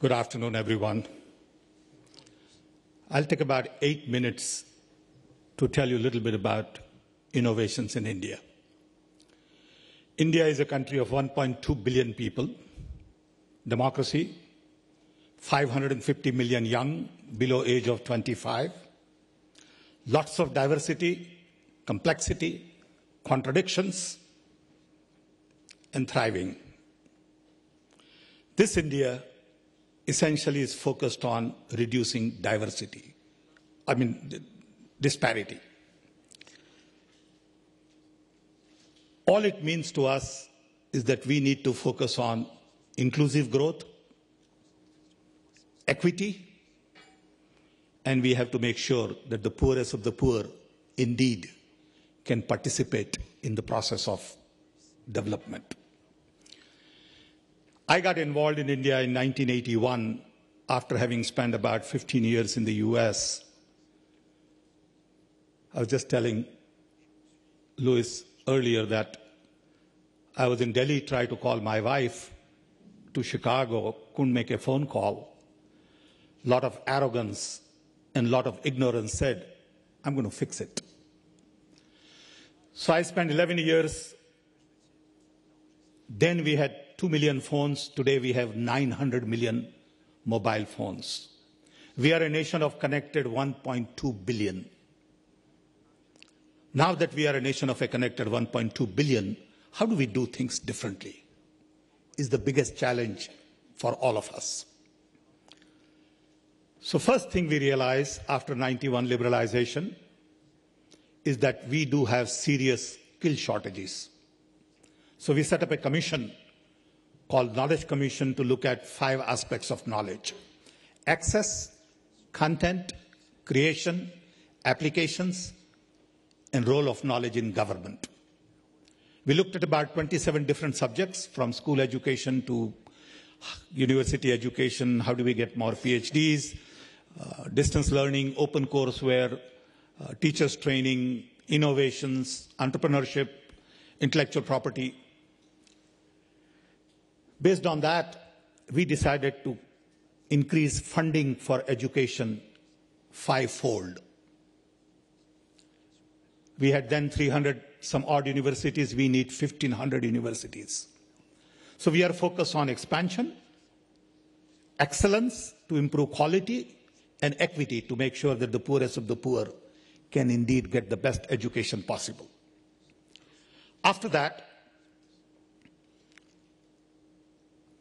Good afternoon, everyone. I'll take about 8 minutes to tell you a little bit about innovations in India. India is a country of 1.2 billion people, democracy, 550 million young below age of 25, lots of diversity, complexity, contradictions, and thriving. This India essentially is focused on reducing disparity. All it means to us is that we need to focus on inclusive growth, equity, and we have to make sure that the poorest of the poor indeed can participate in the process of development. I got involved in India in 1981 after having spent about 15 years in the US. I was just telling Louis earlier that I was in Delhi, tried to call my wife to Chicago, couldn't make a phone call. A lot of arrogance and a lot of ignorance said, I'm going to fix it. So I spent 11 years. Then we had 2 million phones. Today we have 900 million mobile phones. We are a nation of connected 1.2 billion. Now that we are a nation of a connected 1.2 billion, how do we do things differently? Is the biggest challenge for all of us. So first thing we realize after 91 liberalization is that we do have serious skill shortages. So we set up a commission called Knowledge Commission to look at 5 aspects of knowledge: access, content, creation, applications, and role of knowledge in government. We looked at about 27 different subjects, from school education to university education. How do we get more PhDs, distance learning, open courseware, teachers training, innovations, entrepreneurship, intellectual property. Based on that, we decided to increase funding for education 5-fold. We had then 300 some odd universities. We need 1,500 universities. So we are focused on expansion, excellence to improve quality, and equity to make sure that the poorest of the poor can indeed get the best education possible. After that,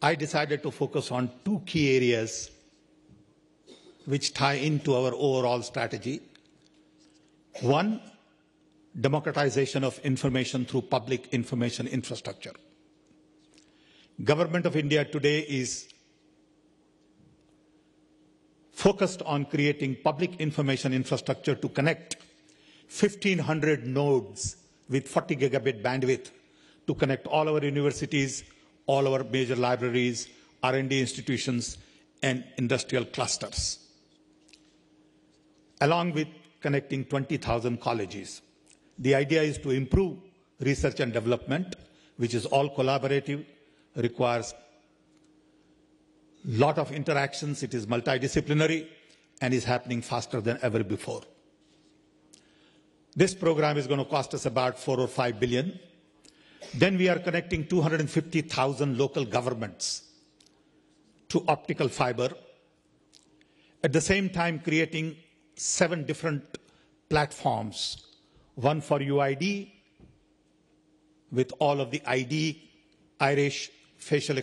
I decided to focus on 2 key areas which tie into our overall strategy. One, democratization of information through public information infrastructure. Government of India today is focused on creating public information infrastructure to connect 1,500 nodes with 40 gigabit bandwidth to connect all our universities, all our major libraries, R&D institutions, and industrial clusters, along with connecting 20,000 colleges. The idea is to improve research and development, which is all collaborative, requires a lot of interactions, it is multidisciplinary, and is happening faster than ever before. This program is going to cost us about 4 or 5 billion. Then we are connecting 250,000 local governments to optical fiber. At the same time, creating 7 different platforms. One for UID, with all of the ID, iris, facial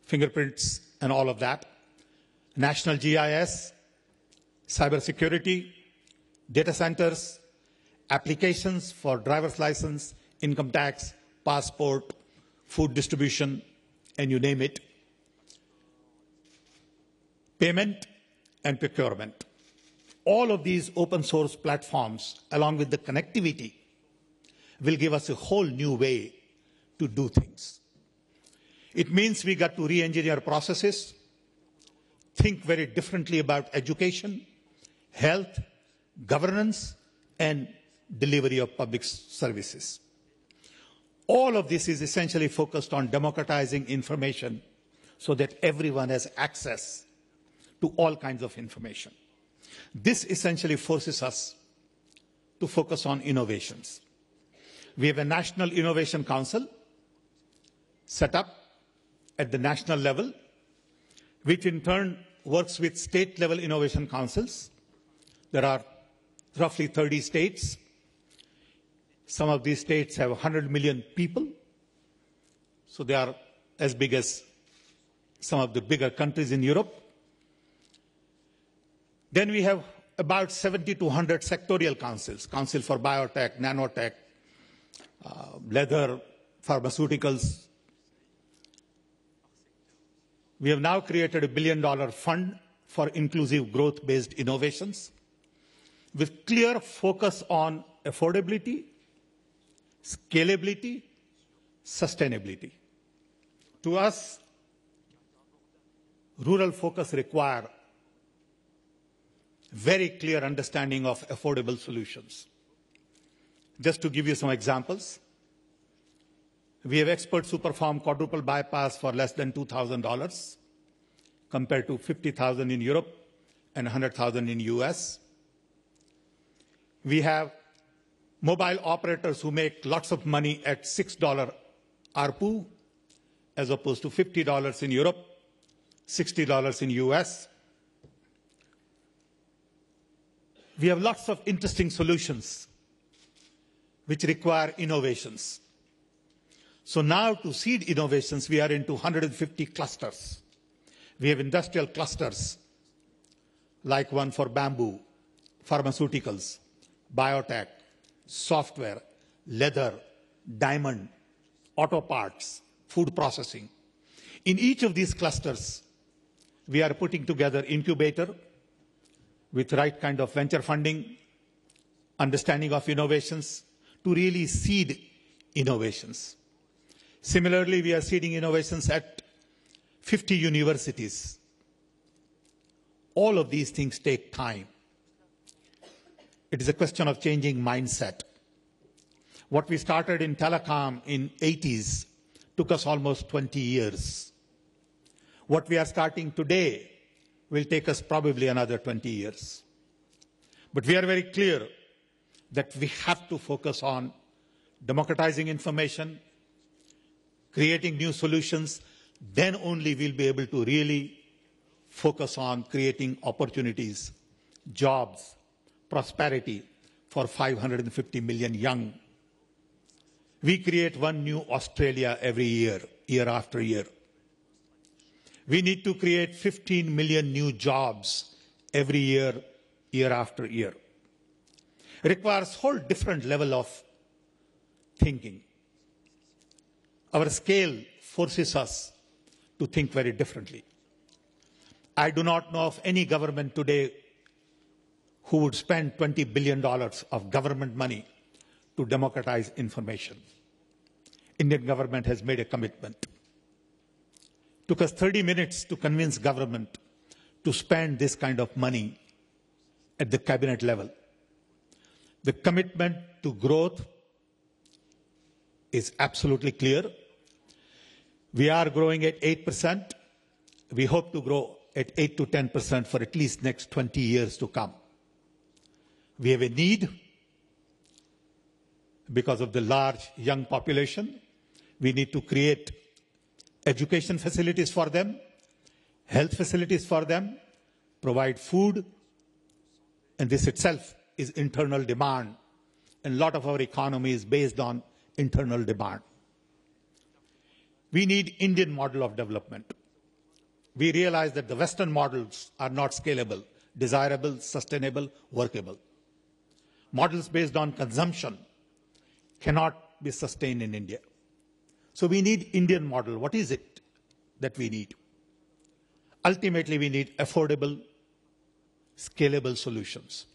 fingerprints, and all of that. National GIS, cybersecurity, data centers, applications for driver's license, income tax, passport, food distribution, and you name it. Payment and procurement. All of these open source platforms, along with the connectivity, will give us a whole new way to do things. It means we got to re-engineer processes, think very differently about education, health, governance, and delivery of public services. All of this is essentially focused on democratizing information so that everyone has access to all kinds of information. This essentially forces us to focus on innovations. We have a National Innovation Council set up at the national level, which in turn works with state-level innovation councils. There are roughly 30 states. Some of these states have 100 million people, so they are as big as some of the bigger countries in Europe. Then we have about 70 to 100 sectorial councils, Council for Biotech, Nanotech, Leather, Pharmaceuticals. We have now created a $1 billion fund for inclusive growth-based innovations with clear focus on affordability, scalability, sustainability. To us, rural focus requires very clear understanding of affordable solutions. Just to give you some examples, we have experts who perform quadruple bypass for less than $2,000 compared to $50,000 in Europe and $100,000 in US. We have mobile operators who make lots of money at $6 ARPU as opposed to $50 in Europe, $60 in US. We have lots of interesting solutions which require innovations. So now to seed innovations, we are into 150 clusters. We have industrial clusters like one for bamboo, pharmaceuticals, biotech, software, leather, diamond, auto parts, food processing. In each of these clusters, we are putting together incubator with the right kind of venture funding, understanding of innovations to really seed innovations. Similarly, we are seeding innovations at 50 universities. All of these things take time. It is a question of changing mindset. What we started in telecom in the 80s took us almost 20 years. What we are starting today will take us probably another 20 years. But we are very clear that we have to focus on democratizing information, creating new solutions, then only we'll be able to really focus on creating opportunities, jobs, prosperity for 550 million young. We create one new Australia every year, year after year. We need to create 15 million new jobs every year, year after year. It requires a whole different level of thinking. Our scale forces us to think very differently. I do not know of any government today who would spend $20 billion of government money to democratize information. Indian government has made a commitment. It took us 30 minutes to convince government to spend this kind of money at the cabinet level. The commitment to growth is absolutely clear. We are growing at 8%. We hope to grow at 8 to 10% for at least next 20 years to come. We have a need because of the large young population. We need to create education facilities for them, health facilities for them, provide food, and this itself is internal demand. And a lot of our economy is based on internal demand. We need Indian model of development. We realize that the Western models are not scalable, desirable, sustainable, workable. Models based on consumption cannot be sustained in India. So we need Indian model. What is it that we need? Ultimately, we need affordable, scalable solutions.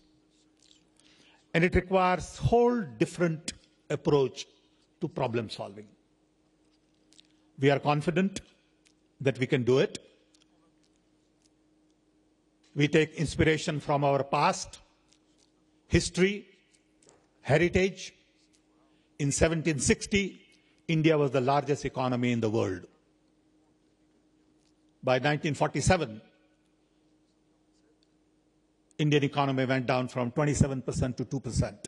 And it requires a whole different approach to problem solving. We are confident that we can do it. We take inspiration from our past, history, heritage. In 1760, India was the largest economy in the world. By 1947, Indian economy went down from 27% to 2%.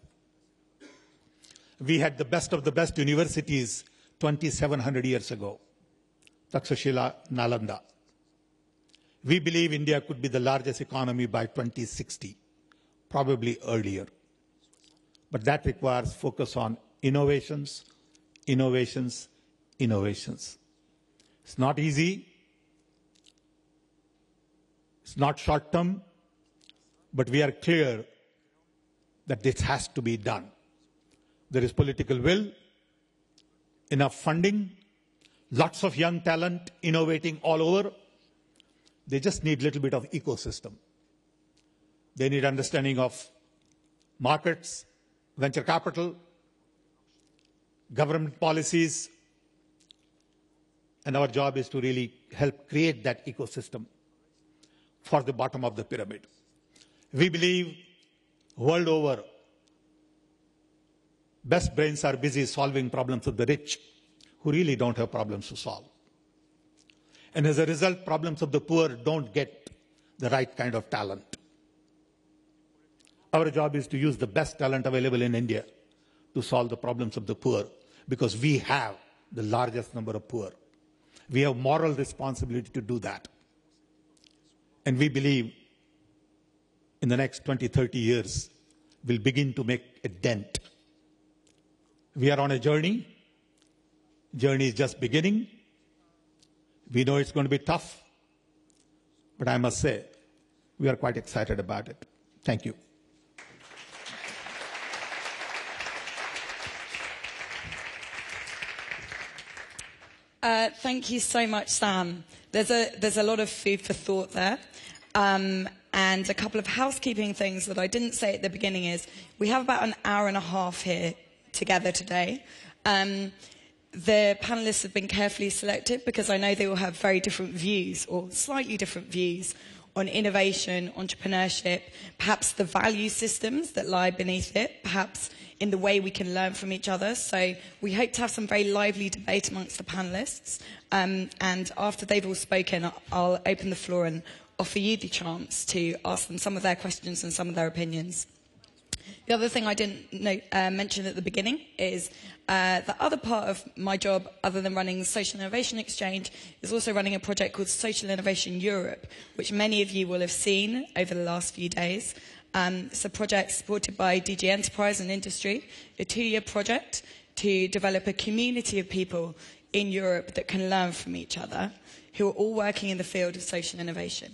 We had the best of the best universities 2,700 years ago, Takshashila, Nalanda. We believe India could be the largest economy by 2060, probably earlier. But that requires focus on innovations, innovations, innovations. It's not easy. It's not short-term, but we are clear that this has to be done. There is political will, enough funding, lots of young talent innovating all over. They just need a little bit of ecosystem. They need understanding of markets, venture capital, government policies, and our job is to really help create that ecosystem for the bottom of the pyramid. We believe world over, best brains are busy solving problems of the rich who really don't have problems to solve. And as a result, problems of the poor don't get the right kind of talent. Our job is to use the best talent available in India to solve the problems of the poor, because we have the largest number of poor. We have moral responsibility to do that. And we believe in the next 20, 30 years, we'll begin to make a dent. We are on a journey. Journey is just beginning. We know it's going to be tough, but I must say, we are quite excited about it. Thank you. Thank you so much, Sam. There's a lot of food for thought there. And a couple of housekeeping things that I didn't say at the beginning is, we have about an hour and a half here together today. The panelists have been carefully selected because I know they will have very different views, or slightly different views, on innovation, entrepreneurship, perhaps the value systems that lie beneath it, perhaps in the way we can learn from each other. So we hope to have some very lively debate amongst the panelists. And after they've all spoken, I'll open the floor and offer you the chance to ask them some of their questions and some of their opinions. The other thing I didn't mention at the beginning is the other part of my job, other than running the Social Innovation Exchange, is also running a project called Social Innovation Europe, which many of you will have seen over the last few days. It's a project supported by DG Enterprise and Industry, a 2-year project to develop a community of people in Europe that can learn from each other, who are all working in the field of social innovation.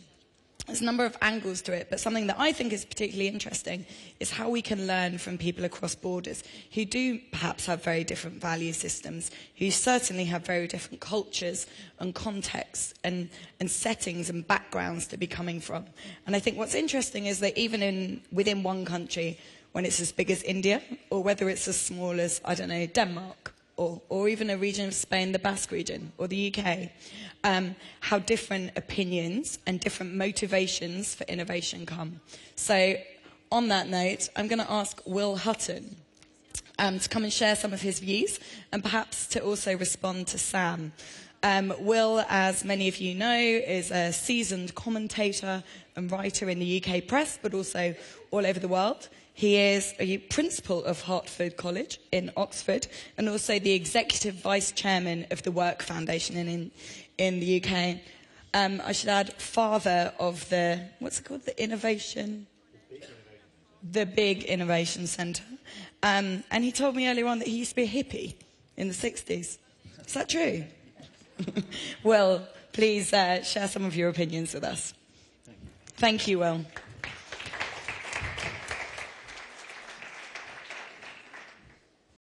There's a number of angles to it, but something that I think is particularly interesting is how we can learn from people across borders who do perhaps have very different value systems, who certainly have very different cultures and contexts and settings and backgrounds to be coming from. And I think what's interesting is that even within one country, when it's as big as India, or whether it's as small as, I don't know, Denmark, or even a region of Spain, the Basque region, or the UK, how different opinions and different motivations for innovation come. So on that note, I'm going to ask Will Hutton to come and share some of his views, and perhaps to also respond to Sam. Will, as many of you know, is a seasoned commentator and writer in the UK press, but also all over the world. He is a principal of Hertford College in Oxford, and also the executive vice chairman of the Work Foundation in the UK. I should add, father of the, what's it called, the Big Innovation Centre. And he told me earlier on that he used to be a hippie in the 60s. Is that true? Well, please share some of your opinions with us. Thank you, Will.